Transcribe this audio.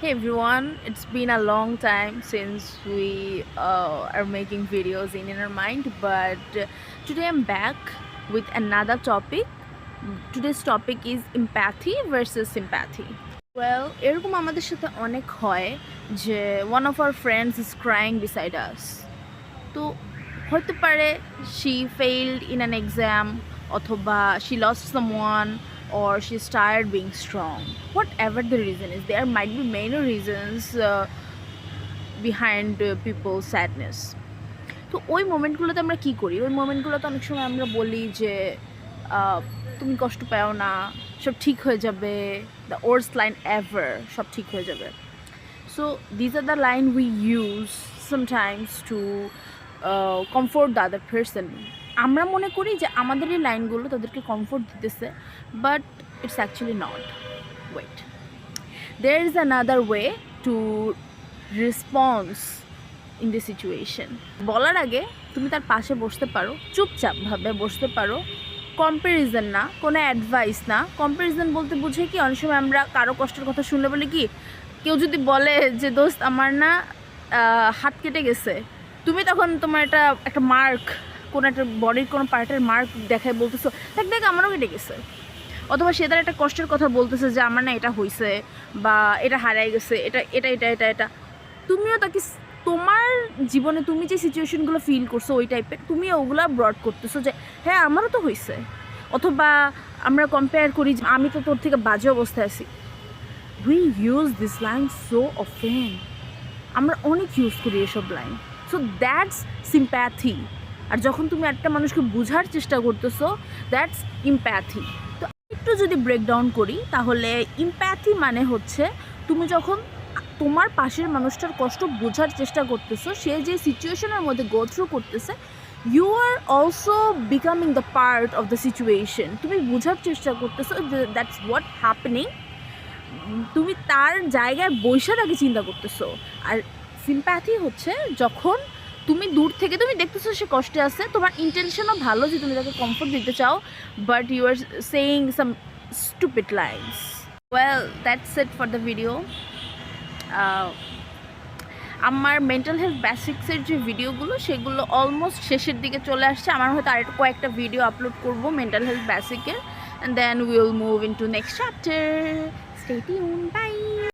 Hey everyone, it's been a long time since we are making videos in Inner Mind, but today I'm back with another topic. Today's topic is empathy versus sympathy. Well, এরকম আমাদের সাথে অনেক হয় যে one of our friends is crying beside us. তো হতে পারে she failed in an exam অথবা she lost someone or she's tired being strong. Whatever the reason is, there might be many reasons behind people's sadness. তো ওই মোমেন্টগুলোতে আমরা কী করি? ওই মোমেন্টগুলোতে অনেক সময় আমরা বলি যে তুমি কষ্ট পাও না, সব ঠিক হয়ে যাবে, দ্য ওয়ার্স্ট লাইন এভার, সব ঠিক হয়ে যাবে। So these are the line we use sometimes to comfort the other person. আমরা মনে করি যে আমাদের এই লাইনগুলো তাদেরকে কমফোর্ট দিতেছে, but it's actually not. Wait, there is another way to response in this situation. বলার আগে তুমি তার পাশে বসতে পারো, চুপচাপভাবে বসতে পারো। কম্প্যারিজন না, কোনো অ্যাডভাইস না। কম্প্যারিজন বলতে বুঝে কি, অনেক সময় আমরা কারো কষ্টের কথা শুনলে বলি কি, কেউ যদি বলে যে দোস্ত আমার না হাত কেটে গেছে, তুমি তখন তোমার একটা মার্ক, কোনো একটা বডির কোনো পার্টের মার্ক দেখায় বলতেছো দেখ আমারও কেটে গেছে। অথবা সে তার একটা কষ্টের কথা বলতেছে যে আমার না এটা হয়েছে বা এটা হারাই গেছে, এটা এটা এটা এটা এটা তুমিও তাকে তোমার জীবনে তুমি যে সিচুয়েশনগুলো ফিল করছো ওই টাইপের তুমিও ওগুলো ব্রড করতেছো যে হ্যাঁ আমারও তো হয়েছে। অথবা আমরা কম্পেয়ার করি যে আমি তো তোর থেকে বাজে অবস্থায় আছি। We use this line so often, আমরা অনেক ইউজ করি এসব লাইন। So that's sympathy. আর যখন তুমি একটা মানুষকে বোঝার চেষ্টা করতেছো, দ্যাটস ইম্প্যাথি। তো একটু যদি ব্রেকডাউন করি তাহলে ইম্প্যাথি মানে হচ্ছে তুমি যখন তোমার পাশের মানুষটার কষ্ট বোঝার চেষ্টা করতেছো, সে যে সিচুয়েশনের মধ্যে গো থ্রু করতেছে, you are also becoming the part of the situation. তুমি বোঝার চেষ্টা করতেছো, দ্যাটস হোয়াট হ্যাপেনিং। তুমি তার জায়গায় বসে তাকে চিন্তা করতেছো। আর সিম্প্যাথি হচ্ছে যখন তুমি দূর থেকে তুমি দেখতেছো সে কষ্টে আছে, তোমার ইন্টেনশনও ভালো যে তুমি তাকে কমফোর্ট দিতে চাও, but you are saying some stupid lines. Well, that's it for the video. আমার মেন্টাল হেলথ বেসিক্সের যে ভিডিওগুলো সেগুলো অলমোস্ট শেষের দিকে চলে আসছে। আমার হয়তো আর কয়েকটা ভিডিও আপলোড করব মেন্টাল হেলথ বেসিকের, and then will move into next chapter. Stay tune, by.